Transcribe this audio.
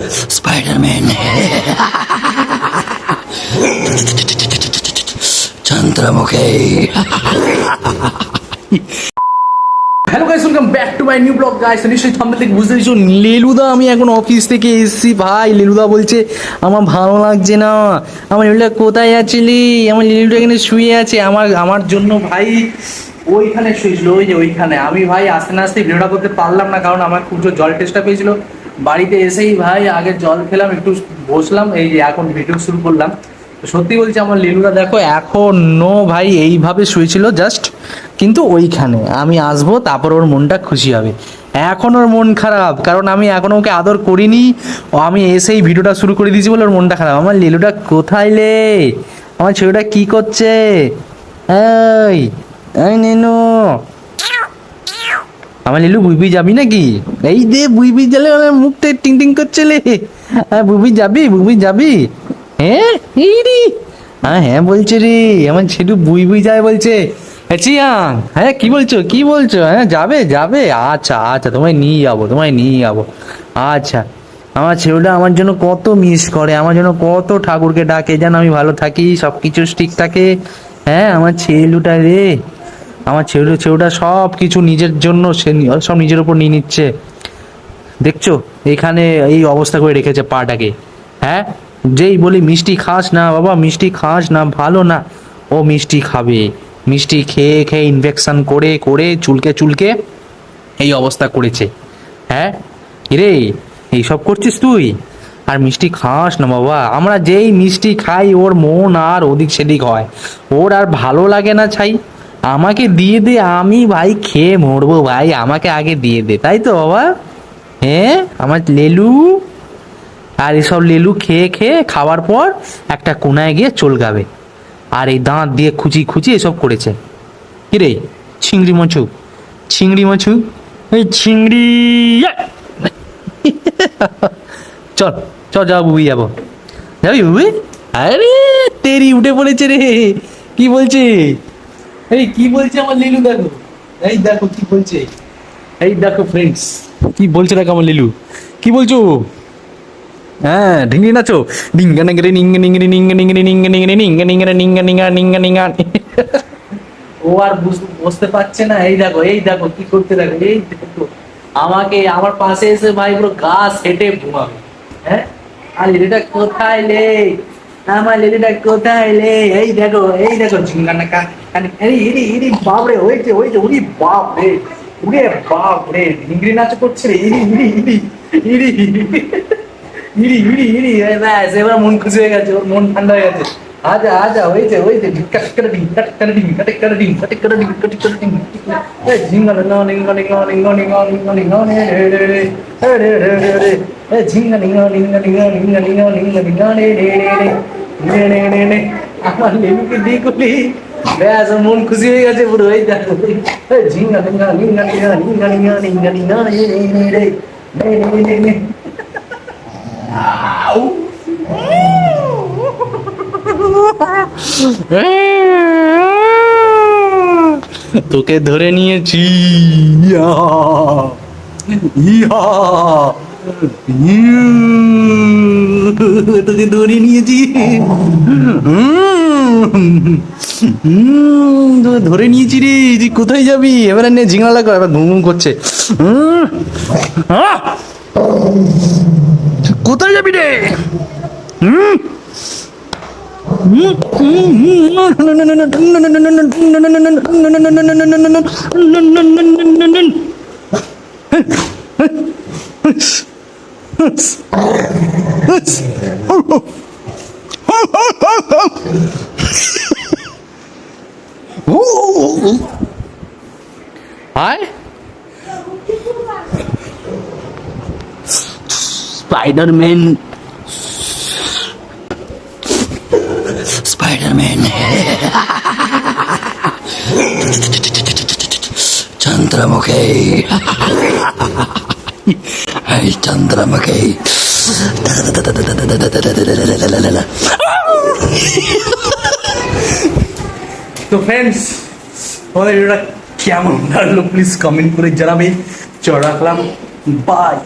Spiderman Chandramukhi. Hello guys, welcome back to my new blog guys. নিশ্চয়ই thumbnail থেকে বুঝতে পেরেছো লেলুদা আমি এখন অফিস থেকে এসেছি ভাই। লেলুদা বলছে আমার ভালো লাগছে না। আমার লেলুদা কোথায় আছিলি? আমার লেলুদা এখানে শুয়ে আছে আমার জন্য ভাই। ওইখানে শুয়েছিল, ওই যে ওইখানে। আমি ভাই আস্তে না আস্তে ভিডিওটা করতে পারলাম না, কারণ আমার খুব জোর জল টেস্টটা পেয়েছিল। বাড়িতে এসেই ভাই আগে জল খেলাম, একটু বসলাম, এই যে এখন ভিডিও শুরু করলাম। সত্যি বলছি আমার লেলুদা দেখো এখনো ভাই এইভাবে শুয়েছিল জাস্ট, কিন্তু ওইখানে আমি আসবো তারপর ওর মনটা খুশি হবে। এখন ওর মন খারাপ, কারণ আমি এখনো ওকে আদর করিনি। আমি এসেই ভিডিওটা শুরু করে দিয়েছি বলে ওর মনটা খারাপ। আমার লেলুটা কোথায় লে? আমার ছেলেটা কি করছে? এই এই নেনু, আমার লিলু বুইবি যাবি নাকি? এই দে বুইবি গেলে আমার মুখটা টিং টিং করছে লে। বুইবি যাবি? বুইবি যাবি? হ্যাঁ এই রে, হ্যাঁ হ্যাঁ বলছে রে, আমার ছেটু বুই যায় বলছে। চিয়াং, হ্যাঁ কি বলছো কি বলছো? হ্যাঁ যাবে যাবে, আচ্ছা আচ্ছা তোমায় নিয়ে যাবো, তোমায় নিয়ে যাবো। আচ্ছা, আমার ছেলেটা আমার জন্য কত মিস করে, আমার জন্য কত ঠাকুরকে ডাকে যেন আমি ভালো থাকি, সব কিছু ঠিক থাকে। হ্যাঁ আমার ছেলুটা রে, আমার ছেলেটা সব কিছু নিজের জন্য সে সব নিজের উপর নিয়ে নিচ্ছে। দেখছো এখানে এই অবস্থা করে রেখেছে পাটাকে। হ্যাঁ, যেই বলি মিষ্টি খাস না বাবা, মিষ্টি খাস না, ভালো না। ও মিষ্টি খাবে, মিষ্টি খেয়ে খেয়ে ইনফেকশন করে করে চুলকে চুলকে এই অবস্থা করেছে। হ্যাঁ রে, এইসব করছিস তুই? আর মিষ্টি খাস না বাবা। আমরা যেই মিষ্টি খাই ওর মন আর ওদিক সেদিক হয়, ওর আর ভালো লাগে না। ছাই আমাকে দিয়ে দে, আমি ভাই খেয়ে মরবো ভাই, আমাকে আগে দিয়ে দে, তাই তো বাবা? হ্যাঁ আমার লেলু। আর এসব লেলু খেয়ে খেয়ে খাওয়ার পর একটা কোনায় গিয়ে চলগাবে, আর এই দাঁত দিয়ে খুঁচি খুঁচি এসব করেছে। কিরে চিংড়ি মাছু, চিংড়ি মাছু, এই চিংড়ি। চল চল যাবো বুবি, যাবো, যাবি বুবি? আরে তেরি উঠে পড়েছে রে। কি বলছে? এই কি বলছে আমার লিলু দেখো, এই দেখো কি বলছে, এই দেখো ফ্রেন্ডস কি বলছে দেখো আমার লিলু কি বলছো। হ্যাঁ ঢিঙ্গি নাচো, ডিঙ্গা নিঙ্গরে নিঙ্গা নিঙ্গরে নিঙ্গা নিঙ্গরে নিঙ্গা নিঙ্গরে নিঙ্গা নিঙ্গা নিঙ্গা নিঙ্গা নিঙ্গা নিঙ্গা। ও আর বুঝতে পারছে না। এই দেখো কি করতে, দেখো এই দেখো আমাকে আমার পাশে এসে ভাই পুরো গা সেটে ঘুমাবে। হ্যাঁ আর লেলিটা কোথায় লে? আমার লেলিটা কোথায় লে? এই দেখো ঝিঙ্গা নাকা। ইরি বাপ রে, ওই যে উরি বাপ রে, উরে বাপ রে, ঢিঙ্গি নাচ করছে রে। ইরি ইরি ইরি ইরি ব্যাস, এবার মন খুশি হয়ে গেছে, ওর মন ঠান্ডা হয়ে গেছে। আজা আজা, ওই যে ঝিঙ্গা নিঙ্গা নিঙ্গা নিঙ্গা নিঙ্গা নিঙ্গা নিঙ্গা নিঙ্গা রে ঝিঙ্গা নিঙ্গা নিঙ্গা নিঙ্গা নিঙ্গা নিঙ্গা নিঙ্গা নিঙ্গা রে। আমার লেবুকে দিয়ে করলি ব্যাস, ওর মন খুশি হয়ে গেছে পুরো। এই দেখো ঝিঙ্গা নিঙ্গা নিঙ্গা নিঙ্গা নিঙ্গা নিঙ্গা নিঙ্গা নিঙ্গা রে। তোকে ধরে নিয়েছি, ইয়া ইয়া, তোকে ধরে নিয়েছি, তোকে ধরে নিয়েছি রে। তুই কোথায় যাবি? এবার নিয়ে ঝিঙা লাগো, এবার ঘুম ঘুম করছে। কোথায় যাবি রে? Hi, Spider-Man. Spider-Man. Chandramukhi, Chandramukhi. তো ফ্রেন্ডস, আমাদের ভিডিওটা কেমন লাগলো প্লিজ কমেন্ট করে জানাবে। চল রাখলাম, বাই।